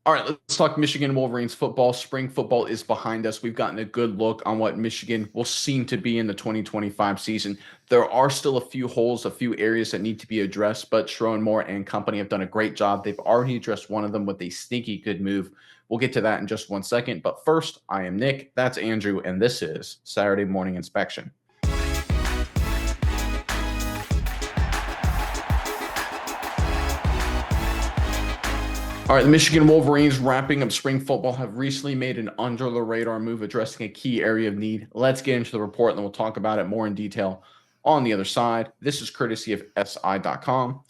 All right, let's talk Michigan Wolverines football. Spring football is behind us. We've gotten a good look on what Michigan will seem to be in the 2025 season. There are still a few holes, a few areas that need to be addressed, but Sherrone Moore and company have done a great job. They've already addressed one of them with a sneaky good move. We'll get to that in just 1 second. But first, I am Nick. That's Andrew, and this is Saturday Morning Inspection. All right, the Michigan Wolverines, wrapping up spring football, have recently made an under the radar move addressing a key area of need. Let's get into the report and then we'll talk about it more in detail on the other side. This is courtesy of SI.com.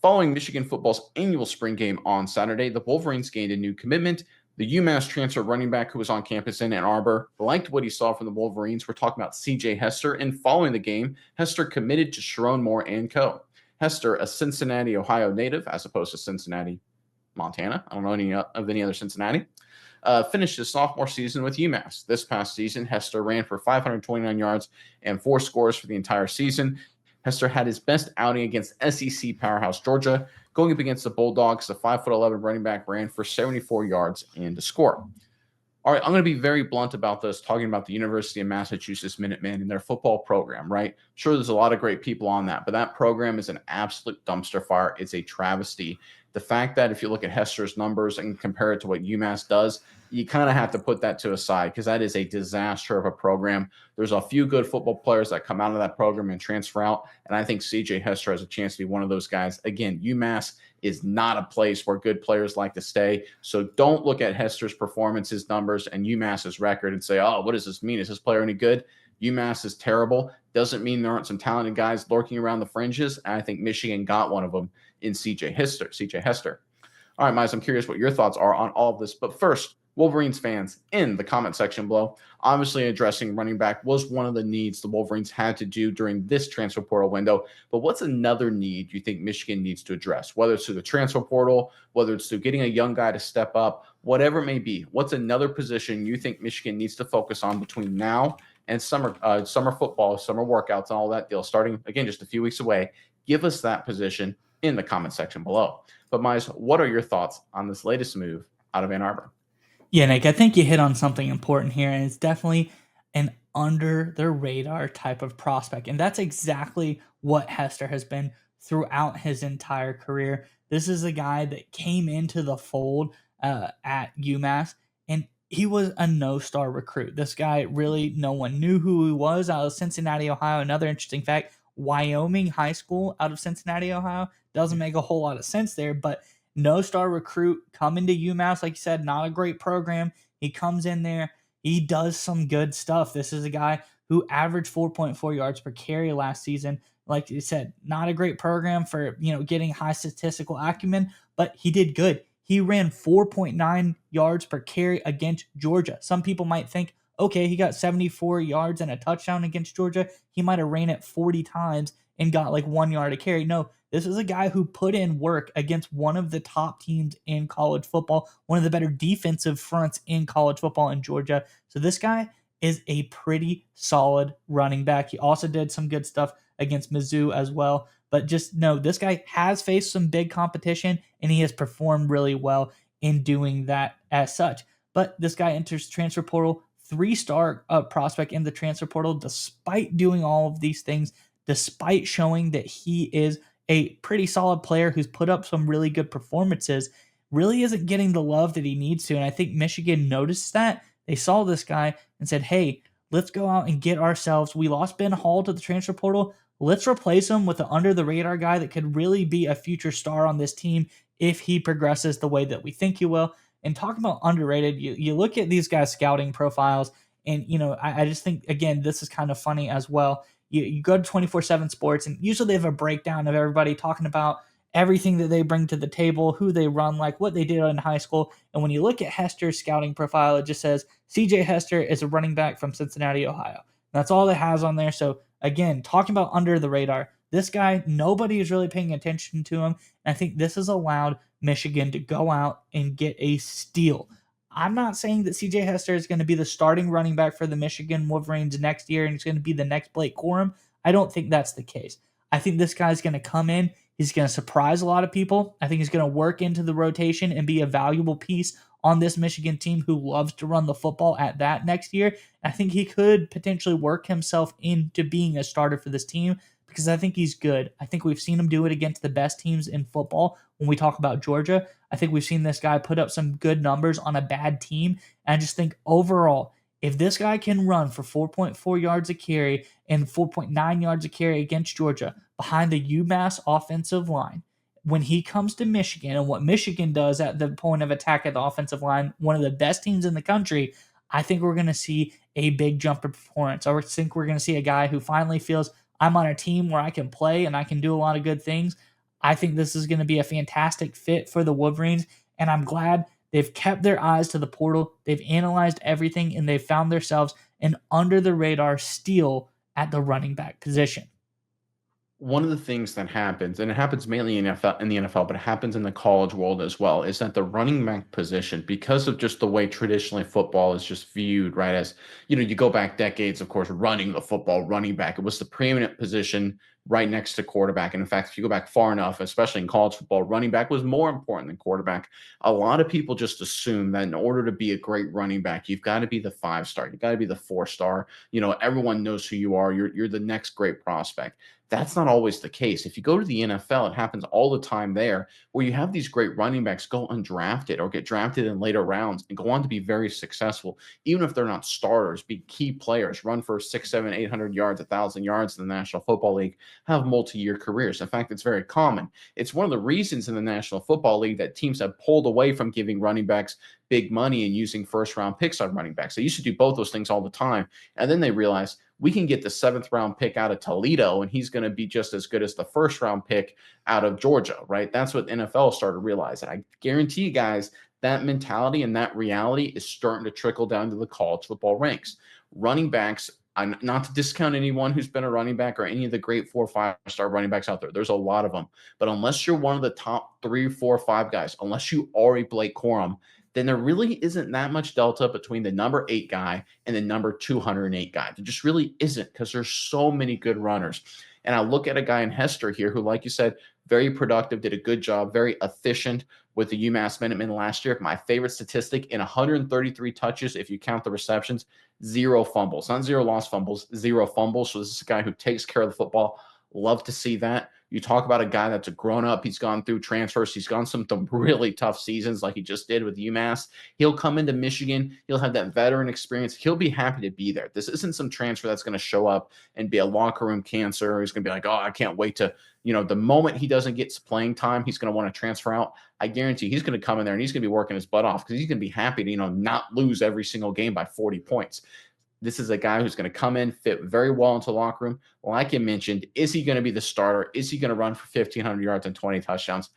Following Michigan football's annual spring game on Saturday, the Wolverines gained a new commitment. The UMass transfer running back who was on campus in Ann Arbor liked what he saw from the Wolverines. We're talking about CJ Hester. And following the game, Hester committed to Sherrone Moore and co. Hester, a Cincinnati, Ohio native, as opposed to Cincinnati, Montana. I don't know any of any other Cincinnati. Finished his sophomore season with UMass. This past season, Hester ran for 529 yards and 4 scores for the entire season. Hester had his best outing against SEC powerhouse Georgia. Going up against the Bulldogs, the 5'11" running back ran for 74 yards and a score. All right, I'm going to be very blunt about this, talking about the University of Massachusetts Minutemen and their football program, right? Sure, there's a lot of great people on that, but that program is an absolute dumpster fire. It's a travesty. The fact that if you look at Hester's numbers and compare it to what UMass does, you kind of have to put that to a side because that is a disaster of a program. There's a few good football players that come out of that program and transfer out, and I think CJ Hester has a chance to be one of those guys. Again, UMass is not a place where good players like to stay. So don't look at Hester's performance, his numbers, and UMass's record and say, oh, what does this mean? Is this player any good? UMass is terrible. Doesn't mean there aren't some talented guys lurking around the fringes. And I think Michigan got one of them in CJ Hester. All right, Miles, I'm curious what your thoughts are on all of this. But first, Wolverines fans in the comment section below. Obviously, addressing running back was one of the needs the Wolverines had to do during this transfer portal window. But what's another need you think Michigan needs to address? Whether it's through the transfer portal, whether it's through getting a young guy to step up, whatever it may be. What's another position you think Michigan needs to focus on between now and summer football, summer workouts, and all that deal, starting, again, just a few weeks away? Give us that position in the comment section below. But, Miles, what are your thoughts on this latest move out of Ann Arbor? Yeah, Nick, I think you hit on something important here, and it's definitely an under the radar type of prospect. And that's exactly what Hester has been throughout his entire career. This is a guy that came into the fold at UMass, and he was a no-star recruit. This guy, really, no one knew who he was, out of Cincinnati, Ohio. Another interesting fact, Wyoming High School out of Cincinnati, Ohio. Doesn't make a whole lot of sense there, but no-star recruit coming to UMass, like you said, not a great program. He comes in there. He does some good stuff. This is a guy who averaged 4.4 yards per carry last season. Like you said, not a great program for, getting high statistical acumen, but he did good. He ran 4.9 yards per carry against Georgia. Some people might think, okay, he got 74 yards and a touchdown against Georgia. He might have ran it 40 times and got like 1 yard a carry. No, this is a guy who put in work against one of the top teams in college football, one of the better defensive fronts in college football in Georgia. So this guy is a pretty solid running back. He also did some good stuff against Mizzou as well. But just know this guy has faced some big competition, and he has performed really well in doing that as such. But this guy enters transfer portal, 3-star prospect in the transfer portal, despite doing all of these things, despite showing that he is a pretty solid player who's put up some really good performances, really isn't getting the love that he needs to. And I think Michigan noticed that. They saw this guy and said, hey, let's go out and get ourselves. We lost Ben Hall to the transfer portal. Let's replace him with an under-the-radar guy that could really be a future star on this team if he progresses the way that we think he will. And talking about underrated, you look at these guys' scouting profiles, and I just think, again, this is kind of funny as well. You go to 24/7 Sports, and usually they have a breakdown of everybody talking about everything that they bring to the table, who they run, like what they did in high school. And when you look at Hester's scouting profile, it just says CJ Hester is a running back from Cincinnati, Ohio. That's all it has on there. So again, talking about under the radar, this guy, nobody is really paying attention to him. And I think this has allowed Michigan to go out and get a steal. I'm not saying that CJ Hester is going to be the starting running back for the Michigan Wolverines next year and he's going to be the next Blake Corum. I don't think that's the case. I think this guy's going to come in. He's going to surprise a lot of people. I think he's going to work into the rotation and be a valuable piece on this Michigan team who loves to run the football at that next year. I think he could potentially work himself into being a starter for this team because I think he's good. I think we've seen him do it against the best teams in football when we talk about Georgia. I think we've seen this guy put up some good numbers on a bad team. And I just think overall, if this guy can run for 4.4 yards a carry and 4.9 yards a carry against Georgia behind the UMass offensive line, when he comes to Michigan and what Michigan does at the point of attack at the offensive line, one of the best teams in the country, I think we're going to see a big jump in performance. I think we're going to see a guy who finally feels I'm on a team where I can play and I can do a lot of good things. I think this is going to be a fantastic fit for the Wolverines, and I'm glad they've kept their eyes to the portal. They've analyzed everything, and they've found themselves an under the radar steal at the running back position. One of the things that happens, and it happens mainly in the NFL, but it happens in the college world as well, is that the running back position, because of just the way traditionally football is just viewed, right? As you go back decades, of course, running the football, running back, it was the preeminent position right next to quarterback. And in fact, if you go back far enough, especially in college football, running back was more important than quarterback. A lot of people just assume that in order to be a great running back, you've got to be the 5-star, you've got to be the 4-star. Everyone knows who you are. You're the next great prospect. That's not always the case. If you go to the NFL, it happens all the time there where you have these great running backs go undrafted or get drafted in later rounds and go on to be very successful, even if they're not starters, be key players, run for 6, 7, 800 yards, 1,000 yards in the National Football League, have multi-year careers. In fact, it's very common. It's one of the reasons in the National Football League that teams have pulled away from giving running backs big money and using first-round picks on running backs. They used to do both those things all the time, and then they realized we can get the 7th-round pick out of Toledo, and he's going to be just as good as the first-round pick out of Georgia, right? That's what NFL started to realize. And I guarantee you guys that mentality and that reality is starting to trickle down to the college football ranks. Running backs, I'm not to discount anyone who's been a running back or any of the great 4 or 5-star running backs out there. There's a lot of them. But unless you're one of the top 3, 4, 5 guys, unless you are a Blake Corum, then there really isn't that much delta between the number 8 guy and the number 208 guy. There just really isn't because there's so many good runners. And I look at a guy in Hester here who, like you said, very productive, did a good job, very efficient with the UMass Minutemen last year. My favorite statistic, in 133 touches, if you count the receptions, 0 fumbles, not 0 lost fumbles, 0 fumbles. So this is a guy who takes care of the football. Love to see that. You talk about a guy that's a grown up. He's gone through transfers. He's gone some really tough seasons like he just did with UMass. He'll come into Michigan. He'll have that veteran experience. He'll be happy to be there. This isn't some transfer that's going to show up and be a locker room cancer. He's going to be like, oh, I can't wait to, the moment he doesn't get playing time, he's going to want to transfer out. I guarantee he's going to come in there and he's going to be working his butt off because he's going to be happy to, not lose every single game by 40 points. This is a guy who's going to come in, fit very well into the locker room. Like you mentioned, is he going to be the starter? Is he going to run for 1,500 yards and 20 touchdowns?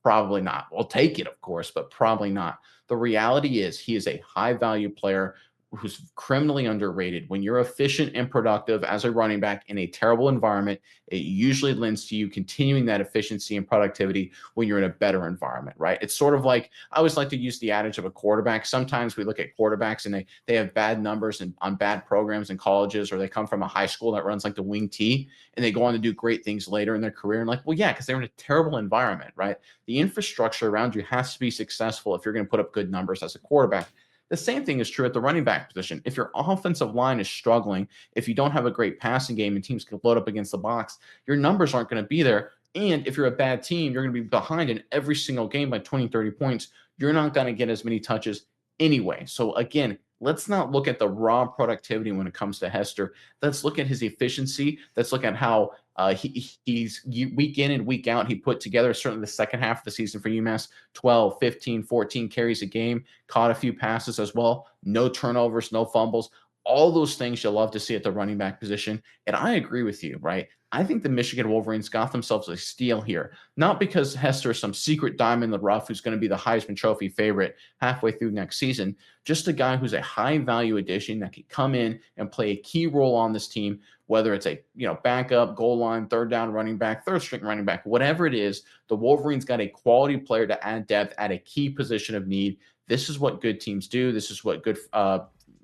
Probably not. We'll take it, of course, but probably not. The reality is he is a high-value player who's criminally underrated. When you're efficient and productive as a running back in a terrible environment, it usually lends to you continuing that efficiency and productivity when you're in a better environment, right? It's sort of like, I always like to use the adage of a quarterback. Sometimes we look at quarterbacks and they have bad numbers and on bad programs in colleges, or they come from a high school that runs like the wing T and they go on to do great things later in their career. And like, well, yeah, because they're in a terrible environment, right? The infrastructure around you has to be successful if you're going to put up good numbers as a quarterback. The same thing is true at the running back position. If your offensive line is struggling, if you don't have a great passing game and teams can load up against the box, your numbers aren't going to be there. And if you're a bad team, you're going to be behind in every single game by 20, 30 points. You're not going to get as many touches anyway. So again, let's not look at the raw productivity when it comes to Hester. Let's look at his efficiency. Let's look at how he's week in and week out. He put together, certainly the second half of the season for UMass, 12, 15, 14 carries a game, caught a few passes as well, no turnovers, no fumbles. All those things you'll love to see at the running back position. And I agree with you, right? I think the Michigan Wolverines got themselves a steal here, not because Hester is some secret diamond in the rough who's going to be the Heisman Trophy favorite halfway through next season, just a guy who's a high value addition that could come in and play a key role on this team, whether it's a backup, goal line, third down running back, third string running back, whatever it is. The Wolverines got a quality player to add depth at a key position of need. This is what good teams do. This is what good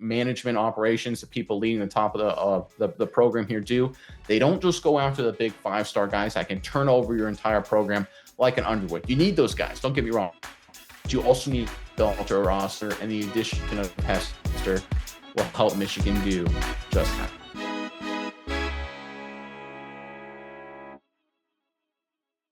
management operations, the people leading the top of the program here do. They don't just go after the big 5-star guys that can turn over your entire program like an Underwood. You need those guys. Don't get me wrong. But you also need the ultra roster, and the addition of Hester will help Michigan do just that.